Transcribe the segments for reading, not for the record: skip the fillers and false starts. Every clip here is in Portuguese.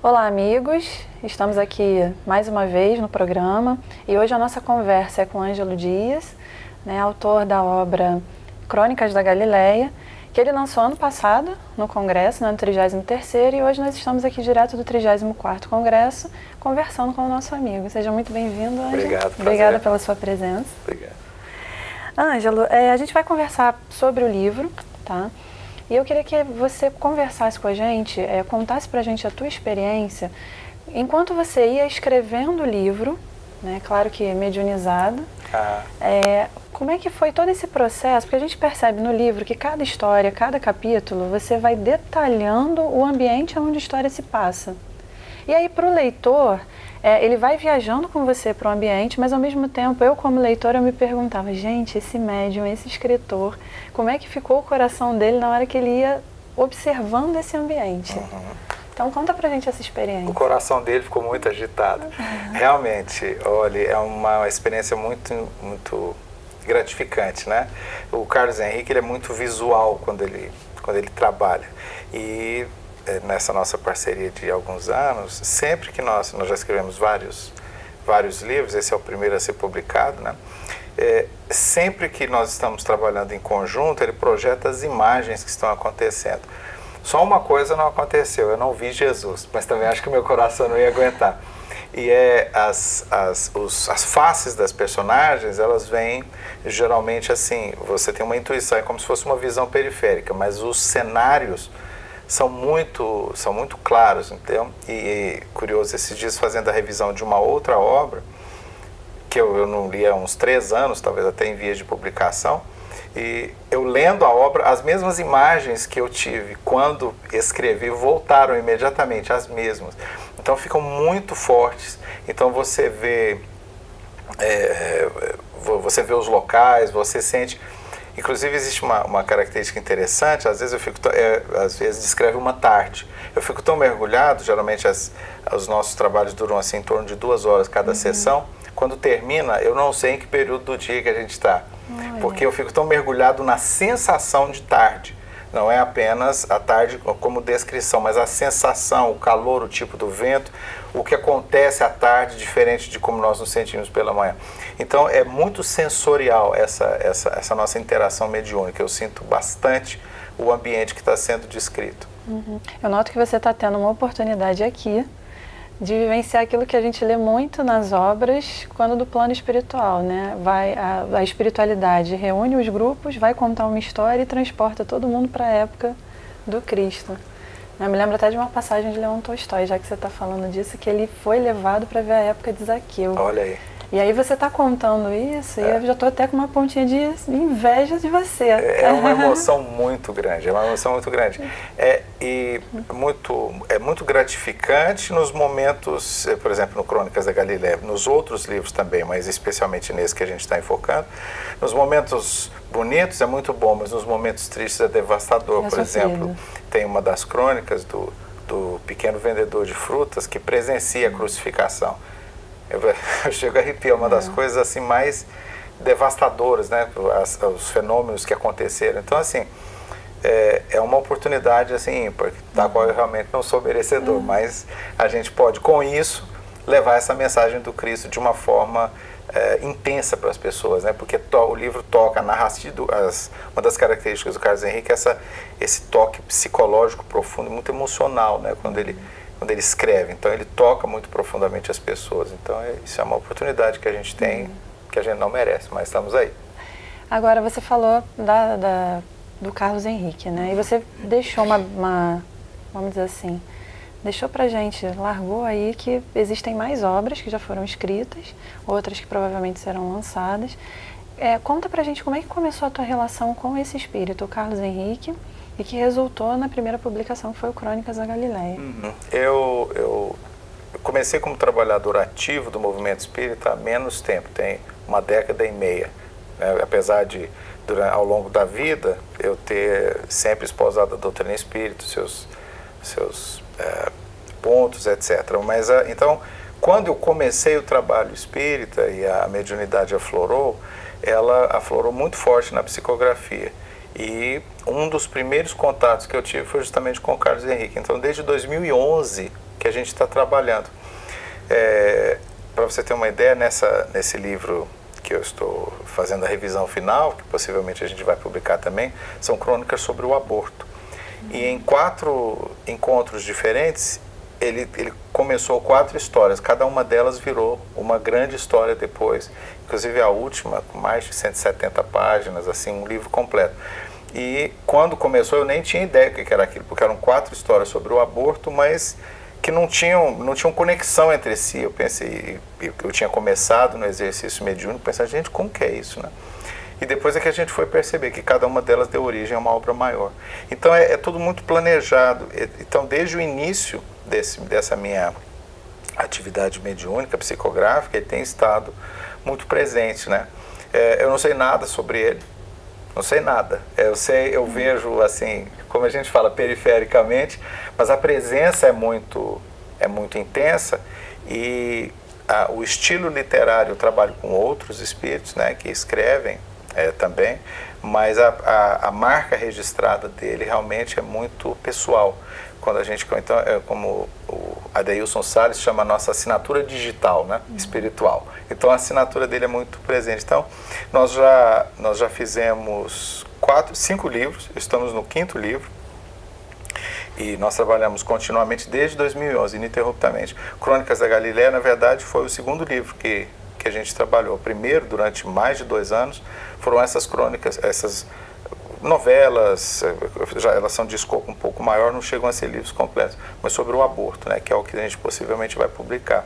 Olá, amigos! Estamos aqui mais uma vez no programa e hoje a nossa conversa é com Ângelo Dias, autor da obra Crônicas da Galileia, que ele lançou ano passado no Congresso, no 33º, e hoje nós estamos aqui direto do 34º Congresso, conversando com o nosso amigo. Seja muito bem-vindo, Ângelo. Obrigado. Obrigada pela sua presença. Obrigado. Ângelo, a gente vai conversar sobre o livro, tá? E eu queria que você conversasse com a gente, contasse pra gente a tua experiência enquanto você ia escrevendo o livro, né, claro que mediunizado. Como é que foi todo esse processo? Porque a gente percebe no livro que cada história, cada capítulo, você vai detalhando o ambiente onde a história se passa. E aí, para o leitor, ele vai viajando com você para o ambiente, mas ao mesmo tempo, eu como leitora, eu me perguntava, gente, esse médium, esse escritor, como é que ficou o coração dele na hora que ele ia observando esse ambiente? Uhum. Então, conta pra gente essa experiência. O coração dele ficou muito agitado. Realmente, olha, é uma experiência muito gratificante, né? O Carlos Henrique, ele é muito visual quando ele trabalha. E nessa nossa parceria de alguns anos, sempre que nós já escrevemos vários livros, esse é o primeiro a ser publicado, né? Sempre que nós estamos trabalhando em conjunto, ele projeta as imagens que estão acontecendo. Só uma coisa não aconteceu, eu não vi Jesus, mas também acho que meu coração não ia aguentar. E as faces das personagens, elas vêm geralmente assim, você tem uma intuição, é como se fosse uma visão periférica, mas os cenários são muito claros, então, e curioso, esses dias fazendo a revisão de uma outra obra, que eu não li há uns 3 anos, talvez até em vias de publicação, e eu lendo a obra, as mesmas imagens que eu tive quando escrevi voltaram imediatamente, as mesmas. Então ficam muito fortes, então você vê os locais, você sente... Inclusive existe uma característica interessante, às vezes às vezes descreve uma tarde. Eu fico tão mergulhado, geralmente os nossos trabalhos duram assim em torno de 2 horas cada sessão. Quando termina, eu não sei em que período do dia que a gente está, porque eu fico tão mergulhado na sensação de tarde. Não é apenas a tarde como descrição, mas a sensação, o calor, o tipo do vento, o que acontece à tarde, diferente de como nós nos sentimos pela manhã. Então é muito sensorial essa nossa interação mediúnica. Eu sinto bastante o ambiente que está sendo descrito. Eu noto que você está tendo uma oportunidade aqui de vivenciar aquilo que a gente lê muito nas obras quando do plano espiritual, né? A espiritualidade reúne os grupos, vai contar uma história e transporta todo mundo para a época do Cristo. Eu me lembro até de uma passagem de Leão Tolstói, já que você está falando disso, que ele foi levado para ver a época de Zaqueu. Olha aí. E aí você está contando isso e eu já estou até com uma pontinha de inveja de você. É uma emoção muito grande, É muito gratificante nos momentos, por exemplo, no Crônicas da Galileia, nos outros livros também, mas especialmente nesse que a gente está enfocando. Nos momentos bonitos é muito bom, mas nos momentos tristes é devastador. Por exemplo, tem uma das crônicas do pequeno vendedor de frutas que presencia a crucificação. Eu chego a arrepiar, uma das coisas assim mais devastadoras, né, os fenômenos que aconteceram. Então, assim, é uma oportunidade assim ímpar, da qual eu realmente não sou merecedor, mas a gente pode, com isso, levar essa mensagem do Cristo de uma forma intensa para as pessoas, né, porque o livro toca narrativo, uma das características do Carlos Henrique é esse toque psicológico profundo, muito emocional, né, quando ele escreve. Então ele toca muito profundamente as pessoas. Então isso é uma oportunidade que a gente tem, que a gente não merece, mas estamos aí. Agora você falou do Carlos Henrique, né? E você deixou vamos dizer assim, deixou pra gente, largou aí que existem mais obras que já foram escritas, outras que provavelmente serão lançadas. Conta pra gente como é que começou a tua relação com esse espírito, o Carlos Henrique, e que resultou na primeira publicação, que foi o Crônicas da Galileia. Eu comecei como trabalhador ativo do movimento espírita há menos tempo, tem 1,5 décadas, né? Apesar de, ao longo da vida, eu ter sempre esposado a doutrina espírita, seus pontos, etc. Mas, então, quando eu comecei o trabalho espírita e a mediunidade aflorou, ela aflorou muito forte na psicografia. E um dos primeiros contatos que eu tive foi justamente com o Carlos Henrique. Então, desde 2011 que a gente está trabalhando. Para você ter uma ideia, nesse livro que eu estou fazendo a revisão final, que possivelmente a gente vai publicar também, são crônicas sobre o aborto. E em 4 encontros diferentes, ele começou 4 histórias, cada uma delas virou uma grande história depois. Inclusive a última, com mais de 170 páginas, assim, um livro completo. E quando começou eu nem tinha ideia do que era aquilo, porque eram 4 histórias sobre o aborto, mas que não tinham conexão entre si. Eu pensei, eu tinha começado no exercício mediúnico, pensando, gente, como que é isso, né? E depois é que a gente foi perceber que cada uma delas deu origem a uma obra maior. Então é tudo muito planejado. Então desde o início dessa minha atividade mediúnica, psicográfica, ele tem estado muito presente, né? Eu não sei nada sobre ele, não sei nada. Eu vejo assim, como a gente fala, perifericamente, mas a presença é muito intensa e o estilo literário, eu trabalho com outros espíritos, né, que escrevem também, mas a marca registrada dele realmente é muito pessoal. Quando a gente, então, como o Adeilson Salles chama a nossa assinatura digital, né, espiritual. Então a assinatura dele é muito presente. Então nós já fizemos 5 livros, estamos no 5º livro. E nós trabalhamos continuamente desde 2011, ininterruptamente. Crônicas da Galileia, na verdade, foi o 2º livro que a gente trabalhou. O primeiro, durante mais de 2 anos, foram essas crônicas, essas novelas, elas são de escopo um pouco maior, não chegam a ser livros completos, mas sobre o aborto, né, que é o que a gente possivelmente vai publicar.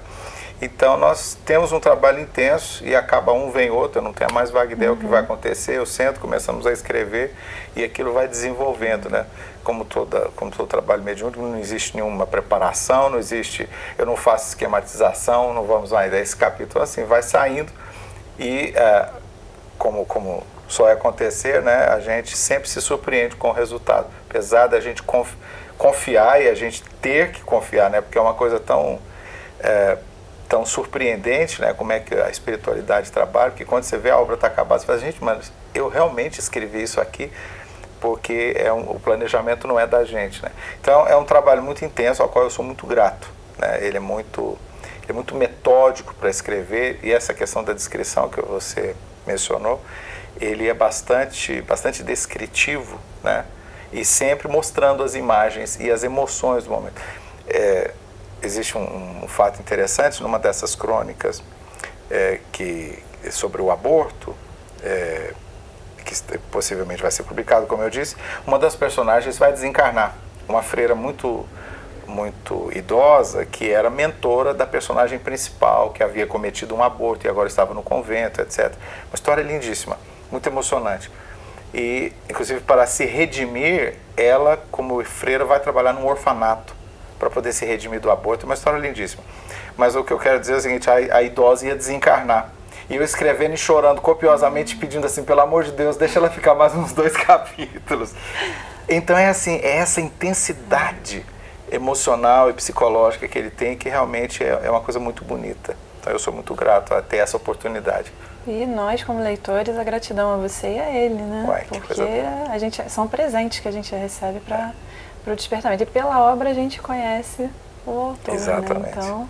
Então nós temos um trabalho intenso e acaba um, vem outro, eu não tenho a mais vaga ideia o que vai acontecer, eu sento, começamos a escrever e aquilo vai desenvolvendo, né? Como todo trabalho mediúnico, não existe nenhuma preparação, não existe, eu não faço esquematização, não vamos lá, esse capítulo assim, vai saindo e como só é acontecer, né, a gente sempre se surpreende com o resultado, apesar da gente confiar e a gente ter que confiar, né, porque é uma coisa tão surpreendente, né, como é que a espiritualidade trabalha, porque quando você vê a obra está acabada, você fala, gente, mas eu realmente escrevi isso aqui, porque o planejamento não é da gente, né? Então é um trabalho muito intenso, ao qual eu sou muito grato, né? Ele é muito metódico para escrever, e essa questão da descrição que você mencionou, ele é bastante descritivo, né? E sempre mostrando as imagens e as emoções do momento. Existe um fato interessante numa dessas crônicas sobre o aborto, que possivelmente vai ser publicado, como eu disse. Uma das personagens vai desencarnar, uma freira muito idosa, que era mentora da personagem principal, que havia cometido um aborto e agora estava no convento, etc. Uma história lindíssima, muito emocionante. E, inclusive, para se redimir, ela, como freira, vai trabalhar num orfanato para poder se redimir do aborto. É uma história lindíssima. Mas o que eu quero dizer é o seguinte, a idosa ia desencarnar. E eu escrevendo e chorando copiosamente, pedindo assim, pelo amor de Deus, deixa ela ficar mais uns 2 capítulos. Então é assim, é essa intensidade emocional e psicológica que ele tem, que realmente é uma coisa muito bonita. Então eu sou muito grato a ter essa oportunidade. E nós, como leitores, a gratidão a você e a ele, né? Ué, porque são presentes que a gente recebe para o despertamento. E pela obra a gente conhece o autor, exatamente, né? Então,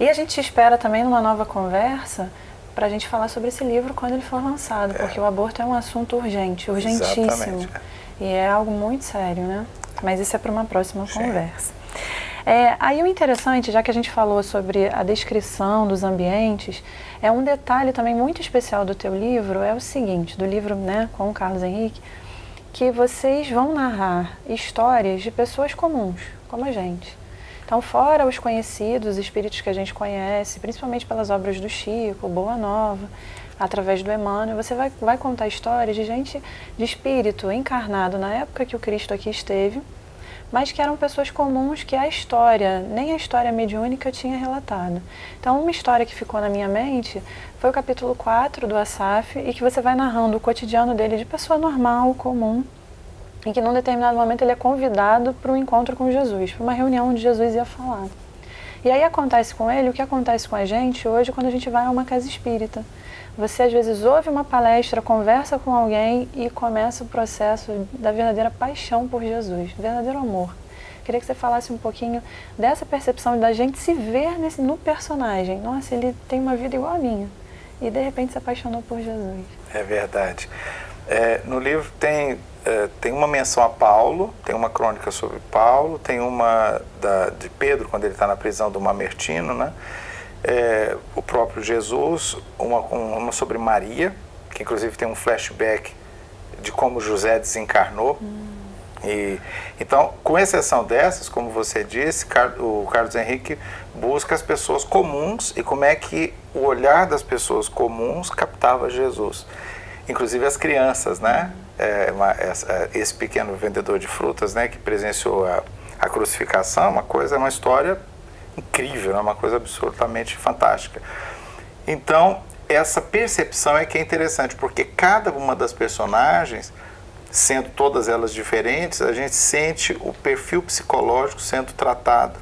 e a gente espera também numa nova conversa para a gente falar sobre esse livro quando ele for lançado, porque o aborto é um assunto urgente, urgentíssimo. Exatamente. E é algo muito sério, né? Mas isso é para uma próxima conversa. Aí o interessante, já que a gente falou sobre a descrição dos ambientes, um detalhe também muito especial do teu livro é o seguinte, do livro, né, com o Carlos Henrique, que vocês vão narrar histórias de pessoas comuns, como a gente. Então, fora os conhecidos, espíritos que a gente conhece, principalmente pelas obras do Chico, Boa Nova, através do Emmanuel, você vai contar histórias de gente, de espírito encarnado na época que o Cristo aqui esteve, mas que eram pessoas comuns que nem a história mediúnica tinha relatado. Então, uma história que ficou na minha mente foi o capítulo 4 do Asaf, e que você vai narrando o cotidiano dele de pessoa normal, comum, em que num determinado momento ele é convidado para um encontro com Jesus, para uma reunião onde Jesus ia falar. E aí acontece com ele o que acontece com a gente hoje quando a gente vai a uma casa espírita. Você às vezes ouve uma palestra, conversa com alguém e começa o processo da verdadeira paixão por Jesus, verdadeiro amor. Queria que você falasse um pouquinho dessa percepção da gente se ver no personagem. Nossa, ele tem uma vida igual a minha. E de repente se apaixonou por Jesus. É verdade. No livro tem uma menção a Paulo, tem uma crônica sobre Paulo, tem uma de Pedro, quando ele está na prisão do Mamertino, né? O próprio Jesus, uma sobre Maria, que inclusive tem um flashback de como José desencarnou. Então, com exceção dessas, como você disse, o Carlos Henrique busca as pessoas comuns e como é que o olhar das pessoas comuns captava Jesus. Inclusive as crianças, né? Esse pequeno vendedor de frutas, né, que presenciou a crucificação, uma história incrível, né? Uma coisa absolutamente fantástica. Então, essa percepção é que é interessante, porque cada uma das personagens, sendo todas elas diferentes, a gente sente o perfil psicológico sendo tratado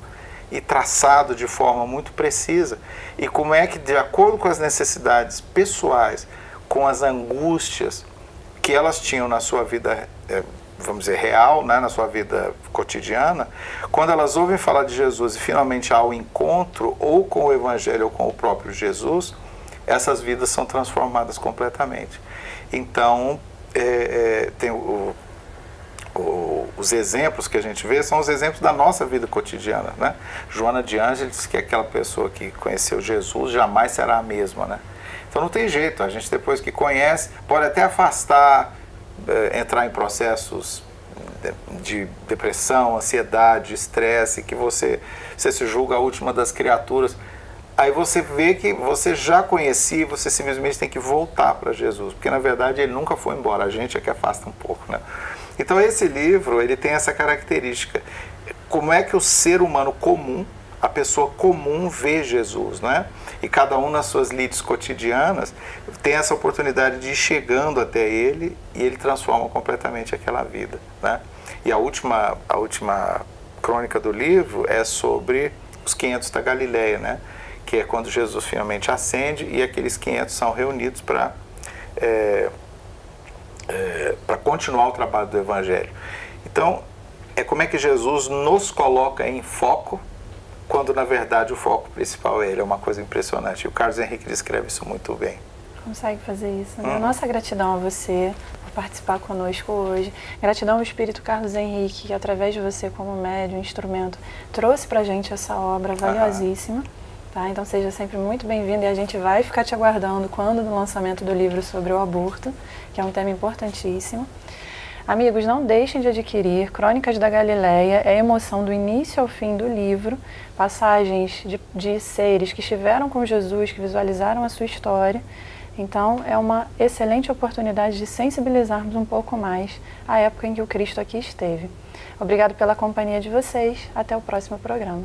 e traçado de forma muito precisa. E como é que, de acordo com as necessidades pessoais, com as angústias que elas tinham na sua vida, vamos dizer, real, né, na sua vida cotidiana, quando elas ouvem falar de Jesus e finalmente há o encontro ou com o Evangelho ou com o próprio Jesus, essas vidas são transformadas completamente. Então, tem os exemplos que a gente vê são os exemplos da nossa vida cotidiana, né? Joana de Ângeles, que é aquela pessoa que conheceu Jesus, jamais será a mesma, né? Então não tem jeito, a gente depois que conhece, pode até afastar, entrar em processos de depressão, ansiedade, estresse, que você se julga a última das criaturas. Aí você vê que você já conhecia, você simplesmente tem que voltar para Jesus, porque na verdade ele nunca foi embora, a gente é que afasta um pouco, né? Então esse livro, ele tem essa característica, como é que o ser humano comum, a pessoa comum vê Jesus, né? E cada um nas suas lides cotidianas tem essa oportunidade de ir chegando até ele e ele transforma completamente aquela vida, né? E a última crônica do livro é sobre os 500 da Galileia, né? Que é quando Jesus finalmente ascende e aqueles 500 são reunidos para continuar o trabalho do Evangelho. Então, como é que Jesus nos coloca em foco, quando na verdade o foco principal é ele. É uma coisa impressionante. E o Carlos Henrique descreve isso muito bem. Consegue fazer isso, né? Nossa gratidão a você por participar conosco hoje. Gratidão ao Espírito Carlos Henrique, que através de você como médium, instrumento, trouxe pra gente essa obra valiosíssima. Tá? Então seja sempre muito bem-vindo e a gente vai ficar te aguardando quando no lançamento do livro sobre o aborto, que é um tema importantíssimo. Amigos, não deixem de adquirir Crônicas da Galileia, é a emoção do início ao fim do livro, passagens de seres que estiveram com Jesus, que visualizaram a sua história. Então é uma excelente oportunidade de sensibilizarmos um pouco mais a época em que o Cristo aqui esteve. Obrigado pela companhia de vocês, até o próximo programa.